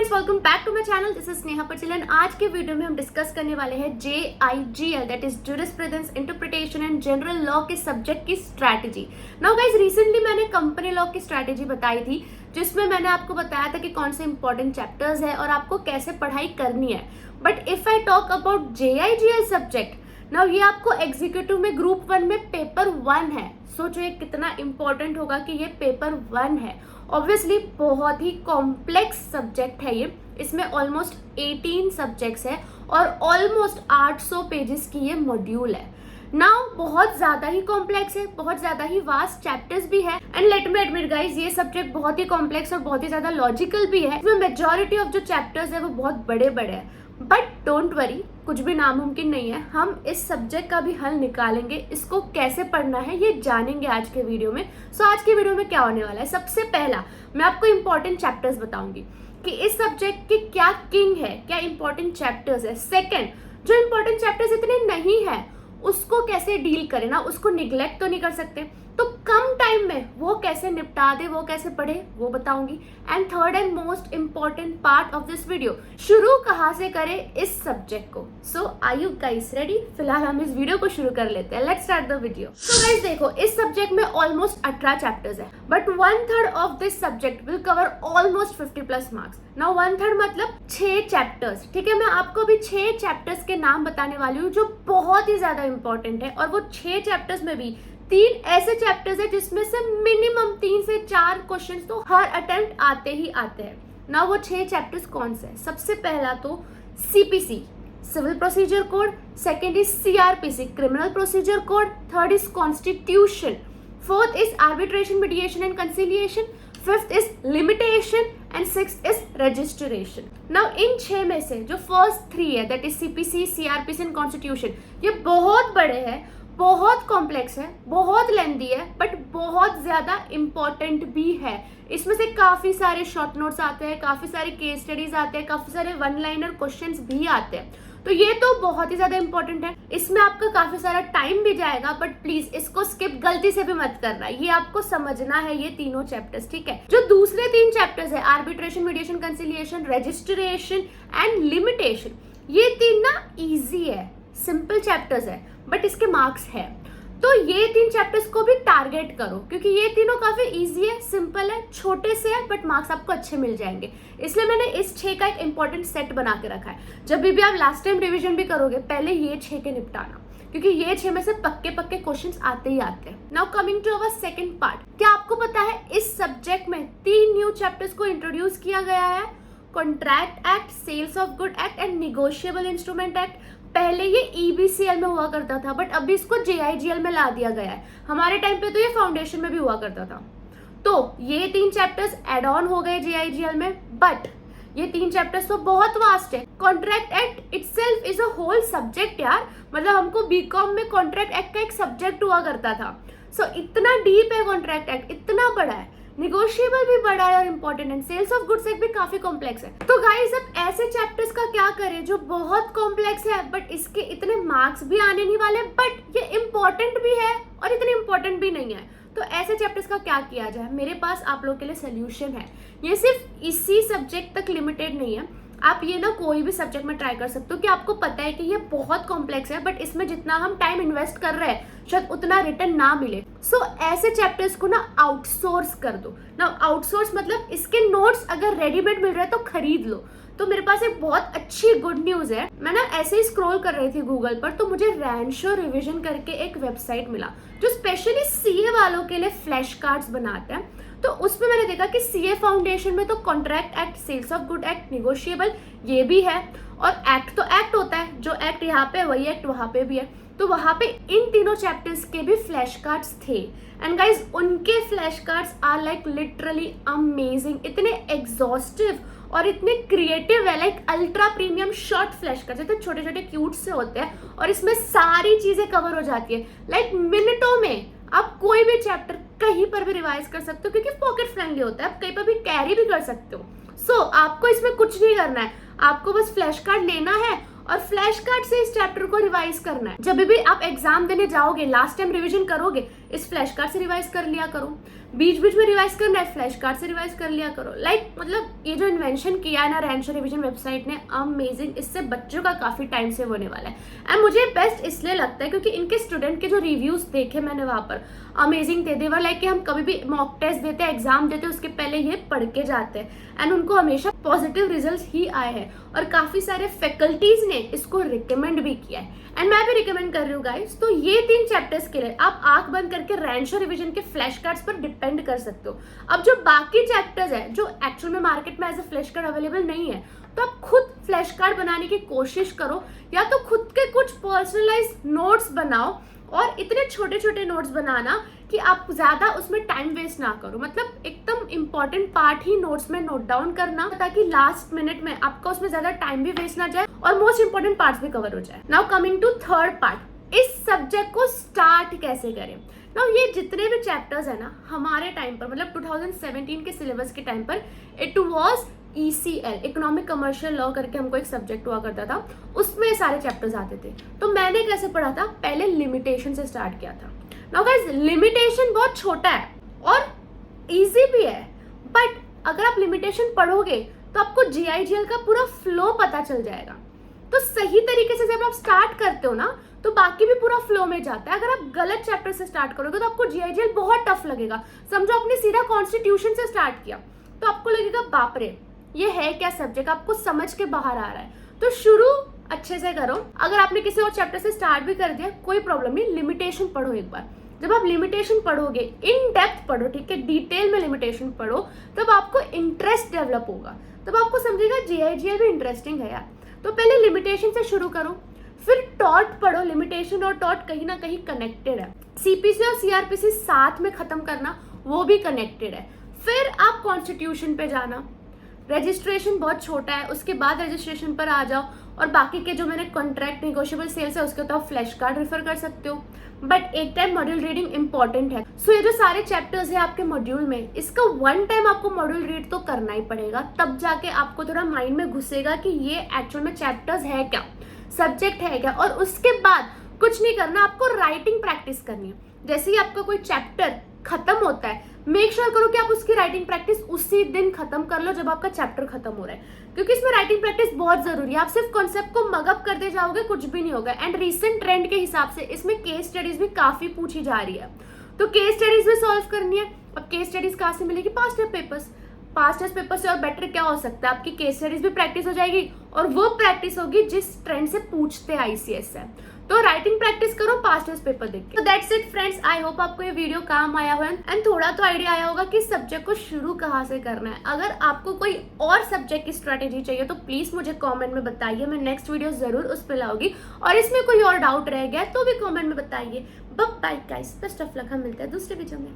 Guys, welcome back to my channel. This is Sneha Patel and आज के video में हम डिस्कस करने वाले हैं JIGL, that is jurisprudence, interpretation and general law के सब्जेक्ट की स्ट्रैटेजी। नाउ गाइस, रिसेंटली मैंने कंपनी लॉ की स्ट्रैटेजी बताई थी, जिसमें मैंने आपको बताया था कि कौन से इंपॉर्टेंट चैप्टर्स है और आपको कैसे पढ़ाई करनी है। But if I talk about JIGL subject, now ये आपको एग्जीक्यूटिव में ग्रुप 1 में पेपर 1 है। सोचो ये कितना इंपॉर्टेंट होगा कि ये पेपर 1 है। ऑब्वियसली बहुत ही कॉम्प्लेक्स सब्जेक्ट है ये। इसमें ऑलमोस्ट 18 सब्जेक्ट्स है और ऑलमोस्ट 800 पेजेस की ये मॉड्यूल है। नाउ बहुत ज्यादा ही कॉम्प्लेक्स है, बहुत ज्यादा ही वास्ट चैप्टर्स भी है। And let me admit guys, ये सब्जेक्ट बहुत ही कॉम्प्लेक्स और बहुत ही ज्यादा लॉजिकल भी है। इसमें मेजॉरिटी ऑफ जो चैप्टर्स है वो बहुत बड़े बड़े हैं। बट डोंट वरी, कुछ भी नामुमकिन नहीं है। हम इस सब्जेक्ट का भी हल निकालेंगे। इसको कैसे पढ़ना है ये जानेंगे आज के वीडियो में। सो आज के वीडियो में क्या होने वाला है, सबसे पहला मैं आपको इंपॉर्टेंट चैप्टर्स बताऊंगी कि इस सब्जेक्ट के क्या किंग है, क्या इंपॉर्टेंट चैप्टर्स है। सेकंड, जो इंपॉर्टेंट चैप्टर्स इतने नहीं है उसको कैसे डील करें ना, उसको निग्लेक्ट तो नहीं कर सकते, तो कम टाइम में वो कैसे निपटा दे, वो कैसे पढ़े, वो बताऊंगी। And third and most important part of this video, शुरू कहाँ से करें इस सब्जेक्ट को। सो आर यू गाइस रेडी? फिलहाल हम इस वीडियो को शुरू कर लेते हैं। Let's start the video. So guys देखो, इस सब्जेक्ट में ऑलमोस्ट 18 चैप्टर्स है, but 1/3 of this subject will cover almost 50+ marks. Now 1/3 मतलब 6 चैप्टर्स, ठीक है। मैं आपको अभी 6 चैप्टर्स के नाम बताने वाली हूँ जो बहुत ही ज्यादा इंपॉर्टेंट है। और वो 6 चैप्टर्स में भी 3 ऐसे चैप्टर्स है जिसमें से मिनिमम 3 से 4 क्वेश्चंस तो हर अटेम्प्ट आते ही आते हैं ना। वो 6 चैप्टर्स कौन से हैं? सबसे पहला तो CPC, civil procedure code. Second is CRPC, criminal procedure code. Third is constitution. Fourth is arbitration, mediation and conciliation. Fifth is limitation and sixth is registration. Now इन 6 में से जो फर्स्ट 3 है, that is CPC, CRPC and constitution, ये बहुत बड़े हैं, बहुत कॉम्प्लेक्स है, बहुत लेंदी है, बट बहुत ज्यादा इंपॉर्टेंट भी है। इसमें से काफी सारे शॉर्ट नोट्स आते हैं, काफी सारे केस स्टडीज आते हैं, काफी सारे 1-लाइनर क्वेश्चंस भी आते हैं। तो ये तो बहुत ही ज्यादा इंपॉर्टेंट है। इसमें आपका काफी सारा टाइम भी जाएगा, बट प्लीज इसको स्किप गलती से भी मत करना। ये आपको समझना है ये तीनों चैप्टर्स, ठीक है। जो दूसरे 3 चैप्टर्स है, arbitration, mediation, conciliation, registration and limitation, ये 3 ना इजी है, सिंपल चैप्टर्स है, बट इसके मार्क्स है। तो ये 3 चैप्टर्स को भी टारगेट करो, क्योंकि ये तीनों काफी इजी है, सिंपल है, छोटे से है, बट मार्क्स आपको अच्छे मिल जाएंगे। इसलिए मैंने इस 6 का एक इंपॉर्टेंट सेट बना के रखा है। जब भी आप लास्ट टाइम रिवीजन भी करोगे, पहले ये 6 के निपटाना, क्योंकि ये 6 में से पक्के पक्के क्वेश्चंस आते ही आते हैं। Now coming to our second part, क्या आपको पता है इस सब्जेक्ट में 3 न्यू चैप्टर्स को इंट्रोड्यूस किया गया है? Contract act, sales of good act and negotiable instrument act. पहले ये EBCL में हुआ करता था, बट अभी इसको JIGL में ला दिया गया है। हमारे टाइम पे तो ये फाउंडेशन में भी हुआ करता था। तो ये 3 चैप्टर्स एड ऑन हो गए JIGL में, बट ये 3 चैप्टर्स तो बहुत वास्ट है। Contract act itself is a whole subject यार, मतलब हमको BCom में कॉन्ट्रैक्ट एक्ट का एक सब्जेक्ट हुआ करता था। सो इतना डीप है कॉन्ट्रैक्ट एक्ट, इतना बड़ा है। निगोशिएबल भी बड़ा है और इंपॉर्टेंट है। सेल्स ऑफ गुड्स एक्ट भी काफी कॉम्प्लेक्स है। तो गाइस, अब ऐसे चैप्टर्स का क्या करें जो बहुत कॉम्प्लेक्स है, बट इसके इतने मार्क्स भी आने नहीं वाले, बट ये इंपॉर्टेंट भी है और इतने इंपॉर्टेंट भी नहीं है। तो ऐसे चैप्टर्स का क्या किया जाए? मेरे पास आप लोग के लिए सोल्यूशन है। ये सिर्फ इसी सब्जेक्ट तक लिमिटेड नहीं है, आप ये ना कोई भी सब्जेक्ट में ट्राई कर सकते हो। कि आपको पता है कि ये बहुत कॉम्प्लेक्स है, बट इसमें जितना हम टाइम इन्वेस्ट कर रहे हैं शायद उतना रिटर्न ना मिले। सो ऐसे चैप्टर्स को ना आउटसोर्स कर दो ना। आउटसोर्स मतलब इसके नोट्स अगर रेडीमेड मिल रहे हैं तो खरीद लो। तो मेरे पास एक बहुत अच्छी गुड न्यूज है। मैं ना ऐसे ही स्क्रॉल कर रही थी गूगल पर, तो मुझे रैंशो रिवीजन करके एक वेबसाइट मिला जो स्पेशली CA वालों के लिए फ्लैश कार्ड्स बनाते हैं। तो उसमें मैंने देखा कि CA फाउंडेशन में तो contract act, sales of good act, negotiable ये भी है, और एक्ट तो एक्ट होता है, जो एक्ट यहाँ पे वही एक्ट वहां पे भी है। तो वहां पे इन तीनों चैप्टर्स के भी फ्लैश कार्ड्स थे। एंड गाइज, उनके flash cards are like literally amazing, इतने एग्जॉस्टिव और इतने क्रिएटिव है, like ultra premium short flash cards, इतने छोटे छोटे क्यूट से होते हैं और इसमें सारी चीजें कवर हो जाती है। लाइक मिनटों में आप कोई भी चैप्टर कहीं पर भी रिवाइज कर सकते हो, क्योंकि पॉकेट फ्रेंडली होता है, आप कहीं पर भी कैरी भी कर सकते हो। सो आपको इसमें कुछ नहीं करना है, आपको बस फ्लैश कार्ड लेना है और फ्लैश कार्ड से इस चैप्टर को रिवाइज करना है। जब भी आप एग्जाम देने जाओगे, लास्ट टाइम रिवीजन करोगे, इस फ्लैश कार्ड से रिवाइज कर लिया करो। बीच बीच में रिवाइज करना है, फ्लैश कार्ड से रिवाइज कर लिया करो। मतलब ये जो इन्वेंशन किया है ना रैंचो रिवीजन वेबसाइट ने, अमेजिंग। इससे बच्चों का काफी टाइम सेव होने वाला है। एंड मुझे बेस्ट इसलिए लगता है क्योंकि इनके स्टूडेंट के जो रिव्यूज देखे मैंने वहां पर, अमेजिंग थे। देवर लाइक कि हम कभी भी मॉक टेस्ट देते हैं, एग्जाम देते हैं, उसके पहले ये पढ़ के जाते हैं एंड उनको हमेशा पॉजिटिव रिजल्ट ही आए हैं और काफी सारे फैकल्टीज ने इसको रिकमेंड भी किया है एंड मैं भी रिकमेंड कर रही हूँ गाइस। तो ये 3 चैप्टर्स के लिए आप आंख बंद करके रैंचो रिवीजन के फ्लैश कार्ड्स पर डिपेंड कर सकते हो। अब जो बाकी चैप्टर्स है जो एक्चुअल में मार्केट में as a flash card available नहीं है, तो आप खुद फ्लैश कार्ड बनाने की कोशिश करो या तो खुद के कुछ पर्सनलाइज नोट्स बनाओ और इतने छोटे छोटे नोट्स बनाना कि आप ज्यादा उसमें टाइम वेस्ट ना करो। मतलब एकदम इंपॉर्टेंट पार्ट ही नोट्स में नोट डाउन करना ताकि लास्ट मिनट में आपका उसमें ज्यादा टाइम भी वेस्ट ना जाए और मोस्ट इंपॉर्टेंट पार्ट्स भी कवर हो जाए। Now coming to third part, इस सब्जेक्ट को स्टार्ट कैसे करें। नाउ ये जितने भी चैप्टर्स है ना हमारे टाइम पर, मतलब 2017 के सिलेबस के टाइम पर, it was ECL, economic commercial law करके हमको एक सब्जेक्ट हुआ करता था, उसमें सारे चैप्टर्स आते थे। तो मैंने कैसे पढ़ा था, पहले लिमिटेशन से स्टार्ट किया था। नाउ गाइस लिमिटेशन बहुत छोटा है और इजी भी है, बट अगर आप लिमिटेशन पढ़ोगे तो आपको GIGL का पूरा फ्लो पता चल जाएगा। तो सही तरीके से जब आप स्टार्ट करते हो ना तो बाकी भी पूरा फ्लो में जाता है। अगर आप गलत चैप्टर से स्टार्ट करोगे तो आपको GIGL बहुत टफ लगेगा। समझो आपने सीधा कॉन्स्टिट्यूशन से स्टार्ट किया तो आपको लगेगा बाप रे ये है क्या सब्जेक्ट, आपको समझ के बाहर आ रहा है। तो शुरू अच्छे से करो। अगर आपने किसी और चैप्टर से स्टार्ट भी कर दिया कोई प्रॉब्लम नहीं, लिमिटेशन पढ़ो एक बार। जब आप लिमिटेशन पढ़ोगे, इन डेप्थ पढ़ो, ठीक है, डिटेल में लिमिटेशन पढ़ो, तब आपको इंटरेस्ट डेवलप होगा, तब आपको समझेगा GIGL भी इंटरेस्टिंग है यार। तो पहले लिमिटेशन से शुरू करो, फिर टॉट पढ़ो। लिमिटेशन और टॉट कहीं ना कहीं कनेक्टेड है। CPC और CRPC साथ में खत्म करना, वो भी कनेक्टेड है। फिर आप कॉन्स्टिट्यूशन पे जाना। रजिस्ट्रेशन बहुत छोटा है, उसके बाद रजिस्ट्रेशन पर आ जाओ और बाकी के जो मैंने कॉन्ट्रैक्ट, नेगोशिएबल, सेल्स है उसके तो आप फ्लैश कार्ड रेफर कर सकते हो, बट एक टाइम मॉड्यूल रीडिंग इंपॉर्टेंट है। सो ये जो सारे चैप्टर्स है आपके मॉड्यूल में, इसका वन टाइम आपको मॉड्यूल रीड तो करना ही पड़ेगा, तब जाके आपको थोड़ा माइंड में घुसेगा कि ये एक्चुअल में चैप्टर्स है क्या, सब्जेक्ट है क्या। और उसके बाद कुछ नहीं करना, आपको राइटिंग प्रैक्टिस करनी है। जैसे ही आपका कोई चैप्टर खत्म होता है, मेक श्योर करो कि आप उसकी राइटिंग प्रैक्टिस उसी दिन खत्म कर लो जब आपका चैप्टर खत्म हो रहा है, क्योंकि इसमें राइटिंग प्रैक्टिस बहुत जरूरी है। आप सिर्फ कॉन्सेप्ट को मगअप करते जाओगे कुछ भी नहीं होगा। एंड रीसेंट ट्रेंड के हिसाब से इसमें केस स्टडीज भी काफी पूछी जा रही है, तो केस स्टडीज भी सॉल्व करनी है। अब केस स्टडीज कहाँ से मिलेगी, past year papers. Past year paper से और बेटर क्या हो सकता है, आपकी केस स्टडीज भी प्रैक्टिस हो जाएगी और वो प्रैक्टिस होगी जिस ट्रेंड से पूछते ICS है। तो राइटिंग प्रैक्टिस करो पास्ट ईयर पेपर देख के। तो that's it friends, I hope आपको ये वीडियो काम आया हो एंड थोड़ा तो आइडिया आया होगा कि सब्जेक्ट को शुरू कहाँ से करना है। अगर आपको कोई और सब्जेक्ट की स्ट्रेटेजी चाहिए तो प्लीज मुझे कमेंट में बताइए, मैं नेक्स्ट वीडियो जरूर उस पर लाऊंगी। और इसमें कोई और डाउट रह गया तो भी कमेंट में बताइए। Bye guys, best of luck, हम मिलते हैं दूसरे वीडियो में।